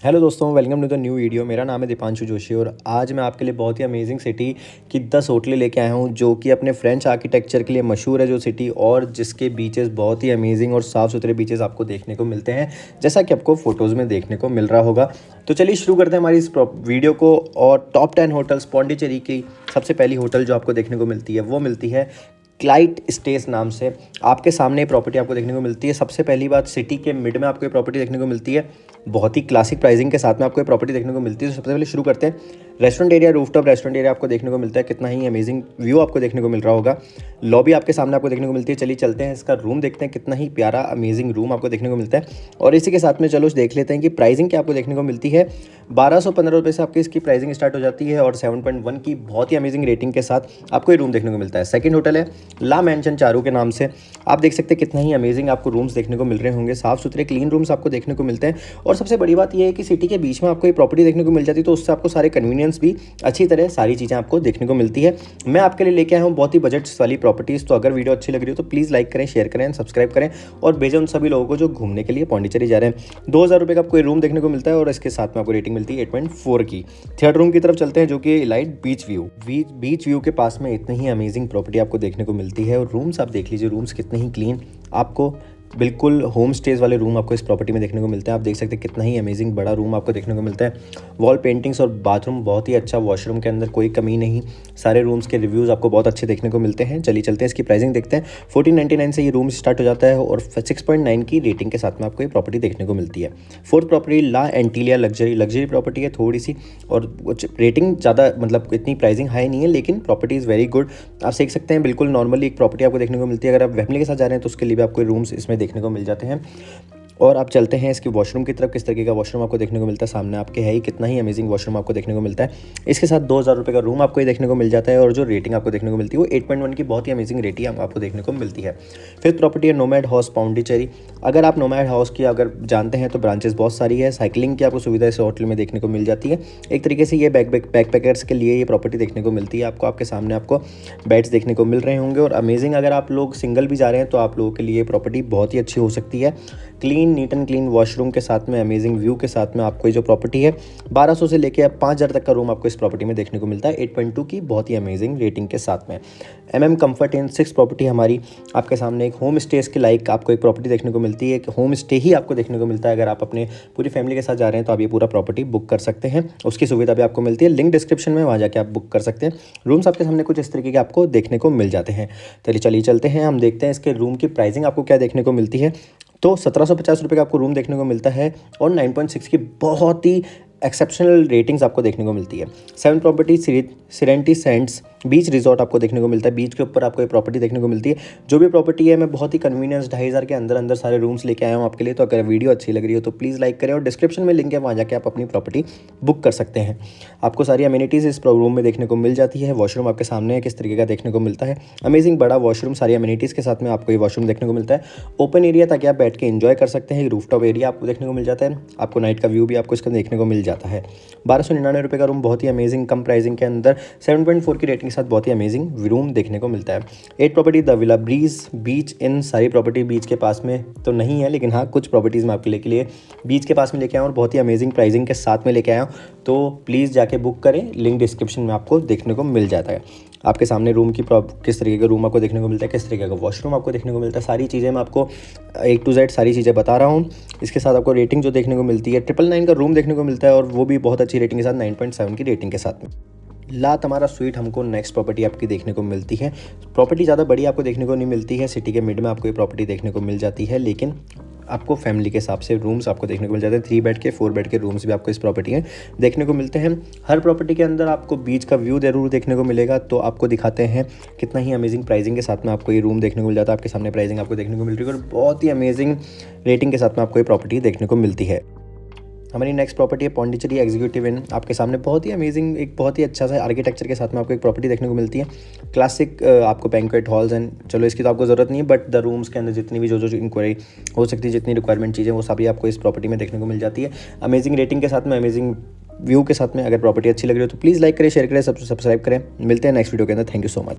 Hello दोस्तों, welcome to the new video. मेरा नाम है दीपांशु जोशी और आज मैं आपके लिए बहुत ही अमेजिंग सिटी की 10 होटलें लेके आया हूँ जो कि अपने फ्रेंच आर्किटेक्चर के लिए मशहूर है जो सिटी, और जिसके बीचेस बहुत ही अमेजिंग और साफ़ सुथरे बीचेस आपको देखने को मिलते हैं, जैसा कि आपको फ़ोटोज़ में देखने को मिल रहा होगा। तो चलिए शुरू करते हैं हमारी इस वीडियो को। और टॉप 10 होटल्स पौंडीचेरी की सबसे पहली होटल जो आपको देखने को मिलती है वो मिलती है क्लाइट स्टेस नाम से। आपके सामने प्रॉपर्टी आपको देखने को मिलती है। सबसे पहली बात, सिटी के मिड में आपको ये प्रॉपर्टी देखने को मिलती है। बहुत ही क्लासिक प्राइसिंग के साथ में आपको ये प्रॉपर्टी देखने को मिलती है। तो सबसे पहले शुरू करते हैं। Restaurant area, rooftop restaurant area आपको देखने को मिलता है। कितना ही अमेजिंग व्यू आपको देखने को मिल रहा होगा। लॉबी आपके सामने आपको देखने को मिलती है। चलिए चलते हैं, इसका रूम देखते हैं। कितना ही प्यारा अमेजिंग रूम आपको देखने को मिलता है। और इसी के साथ में चलो देख लेते हैं कि प्राइसिंग क्या आपको देखने को मिलती है। 1215 रुपये से आपकी इसकी प्राइसिंग स्टार्ट हो जाती है और 7.1 की बहुत ही अमेजिंग रेटिंग के साथ आपको ये रूम देखने को मिलता है। सेकंड होटल है ला मेंशन चारू के नाम से। आप देख सकते हैं कितना ही अमेजिंग आपको रूम्स देखने को मिल रहे होंगे। साफ सुथरे क्लीन रूम्स आपको देखने को मिलते हैं। और सबसे बड़ी बात यह है कि सिटी के बीच में आपको ये प्रॉपर्टी देखने को मिल जाती है, तो उससे आपको सारे कन्वीनियंस भी अच्छी तरह सारी चीज़ें आपको देखने को मिलती है। मैं आपके लिए लेके आया हूँ बहुत ही बजट्स वाली प्रॉपर्टीज़। तो अगर वीडियो अच्छी लग रही हो तो प्लीज़ लाइक करें, शेयर करें, सब्सक्राइब करें और भेजें उन सभी लोगों को जो घूमने के लिए पौंडीचेरी जा रहे हैं। 2000 रुपये का आपको ये रूम देखने को मिलता है और इसके साथ में आपको रेटिंग मिलती है 8.4 की। थर्ड रूम की तरफ चलते हैं जो कि elite beach view. Beach view के पास में इतनी ही अमेजिंग प्रॉपर्टी आपको देखने को मिलती है। और रूम्स आप देख लीजिए, रूम्स कितने ही क्लीन, आपको बिल्कुल होम स्टेज वाले रूम आपको इस प्रॉपर्टी में देखने को मिलते हैं। आप देख सकते हैं कितना ही अमेजिंग बड़ा रूम आपको देखने को मिलता है। वॉल पेंटिंग्स और बाथरूम बहुत ही अच्छा, वॉशरूम के अंदर कोई कमी नहीं। सारे रूम्स के रिव्यूज़ आपको बहुत अच्छे देखने को मिलते हैं। चलिए चलते हैं, इसकी प्राइसिंग देखते हैं। 1499 से ये रूम स्टार्ट हो जाता है और 6.9 की रेटिंग के साथ में आपको ये प्रॉपर्टी देखने को मिलती है। फोर्थ प्रॉपर्टी ला एंटीलिया लग्जरी प्रॉपर्टी है थोड़ी सी, और रेटिंग ज़्यादा मतलब इतनी प्राइसिंग हाई नहीं है, लेकिन प्रॉपर्टी इज़ वेरी गुड। आप देख सकते हैं बिल्कुल नॉर्मली एक प्रॉपर्टी आपको देखने को मिलती है। अगर आप फैमिली के साथ जा रहे हैं तो उसके लिए भी आपको रूम्स इसमें देखने को मिल जाते हैं। और आप चलते हैं इसकी वॉशरूम की तरफ। किस तरीके का वॉशरूम आपको देखने को मिलता है, सामने आपके है ही, कितना ही अमेजिंग वॉशरूम आपको देखने को मिलता है। इसके साथ 2000 रुपये का रूम आपको ये देखने को मिल जाता है और जो रेटिंग आपको देखने को मिलती है वो 8.1 की बहुत ही अमेजिंग रेटिंग आपको देखने को मिलती है। फिफ्थ प्रॉपर्टी है नोमैड हाउस पौंडीचेरी। अगर आप नोमैड हाउस की अगर जानते हैं तो ब्रांचेस बहुत सारी है। साइकिलिंग की आपको सुविधा इस होटल में देखने को मिल जाती है। एक तरीके से ये बैकपैकर्स के लिए ये प्रॉपर्टी देखने को मिलती है। आपको आपके सामने आपको बेड्स देखने को मिल रहे होंगे और अमेजिंग, अगर आप लोग सिंगल भी जा रहे हैं तो आप लोगों के लिए प्रॉपर्टी बहुत ही अच्छी हो सकती है। Clean, neat and clean washroom के साथ में, अमेजिंग व्यू के साथ में आपको ये जो प्रॉपर्टी है 1200 से लेकर 5000 तक का रूम आपको इस प्रॉपर्टी में देखने को मिलता है 8.2 की बहुत ही अमेजिंग रेटिंग के साथ में। कंफर्ट इन 6 प्रॉपर्टी हमारी आपके सामने एक होम स्टेज के लाइक आपको एक प्रॉपर्टी देखने को मिलती है। एक होम स्टे ही आपको देखने को मिलता है। अगर आप अपने पूरी फैमिली के साथ जा रहे हैं तो आप ये पूरा प्रॉपर्टी बुक कर सकते हैं। उसकी सुविधा भी आपको मिलती है, लिंक डिस्क्रिप्शन में, वहाँ जाके आप बुक कर सकते हैं। रूम्स आपके सामने कुछ इस तरीके के आपको देखने को मिल जाते हैं। चलिए चलते हैं, हम देखते हैं इसके रूम की प्राइसिंग आपको क्या देखने को मिलती है। तो 1750 रुपये का आपको रूम देखने को मिलता है और 9.6 की बहुत ही एक्सेप्शनल रेटिंग्स आपको देखने को मिलती है। 7 प्रॉपर्टी सिरेंटी सेंट्स बीच रिजॉर्ट आपको देखने को मिलता है। बीच के ऊपर आपको ये प्रॉपर्टी देखने को मिलती है। जो भी प्रॉपर्टी है मैं बहुत ही कन्वीनियंस 2500 के अंदर सारे रूम्स लेके आया हूँ आपके लिए। तो अगर वीडियो अच्छी लग रही हो तो प्लीज़ लाइक करें और डिस्क्रिप्शन में लिंक है, वहाँ जाके आप अपनी प्रॉपर्टी बुक कर सकते हैं। आपको सारी अमेनिटीज़ इस रूम में देखने को मिल जाती है। वॉशरूम आपके सामने है, किस तरीके का देखने को मिलता है। अमेजिंग बड़ा वॉशरूम, सारी अमेनिटीज़ के साथ में आपको ये वॉशरूम देखने को मिलता है। ओपन एरिया ताकि आप बैठ के एंजॉय कर सकते हैं। रूफटॉप एरिया आपको देखने को मिल जाता है। आपको नाइट का व्यू भी आपको इसका देखने को मिल जाता है। 1299 रुपये का रूम बहुत ही अमेजिंग कम प्राइसिंग के अंदर 7.4 की रेटिंग के साथ बहुत ही अमेजिंग रूम देखने को मिलता है। 8 प्रॉपर्टी द विला ब्रीज बीच इन। सारी प्रॉपर्टी बीच के पास में तो नहीं है, लेकिन हाँ कुछ प्रॉपर्टीज़ मैं आपके लिए बीच के पास में लेके आया हूँ और बहुत ही अमेजिंग प्राइसिंग के साथ में लेके आया हूँ। तो प्लीज़ जाके बुक करें, लिंक डिस्क्रिप्शन में आपको देखने को मिल जाता है। आपके सामने रूम की किस तरीके का रूम आपको देखने को मिलता है, किस तरीके का वॉशरूम आपको देखने को मिलता है, सारी चीज़ें मैं आपको A to Z सारी चीज़ें बता रहा हूँ। इसके साथ आपको रेटिंग जो देखने को मिलती है 999 का रूम देखने को मिलता है और वो भी बहुत अच्छी रेटिंग के साथ 9.7 की रेटिंग के साथ में। ला तमारा स्वीट हमको नेक्स्ट प्रॉपर्टी आपकी देखने को मिलती है। प्रॉपर्टी ज़्यादा बड़ी आपको देखने को नहीं मिलती है। सिटी के मिड में आपको ये प्रॉपर्टी देखने को मिल जाती है, लेकिन आपको फैमिली के हिसाब से रूम्स आपको देखने को मिल जाते हैं। 3 बेड के 4 बेड के रूम्स भी आपको इस प्रॉपर्टी में देखने को मिलते हैं। हर प्रॉपर्टी के अंदर आपको बीच का व्यू जरूर देखने को मिलेगा। तो आपको दिखाते हैं कितना ही अमेजिंग प्राइसिंग के साथ में आपको ये रूम देखने को मिल जाता है। आपके सामने प्राइसिंग आपको देखने को मिल रही है और बहुत ही अमेजिंग रेटिंग के साथ में आपको ये प्रॉपर्टी देखने को मिलती है। हमारी नेक्स्ट प्रॉपर्टी है पौंडीचेरी एग्जीक्यूटिव इन। आपके सामने बहुत ही अमेजिंग, एक बहुत ही अच्छा सा आर्किटेक्चर के साथ में आपको एक प्रॉपर्टी देखने को मिलती है। क्लासिक आपको बैंक्वेट हॉल्स एंड, चलो इसकी तो आपको ज़रूरत नहीं है, बट द रूम्स के अंदर जितनी भी जो इंक्वायरी हो सकती है, जितनी रिक्वायरमेंट चीज़ें, वो सभी आपको इस प्रॉपर्टी में देखने को मिल जाती है। अमेजिंग रेटिंग के साथ में, अमेजिंग व्यू के साथ में। अगर प्रॉपर्टी अच्छी लग रही हो तो प्लीज़ लाइक करें, शेयर करें, सब्सक्राइब करें। मिलते हैं नेक्स्ट वीडियो के अंदर। Thank you so much.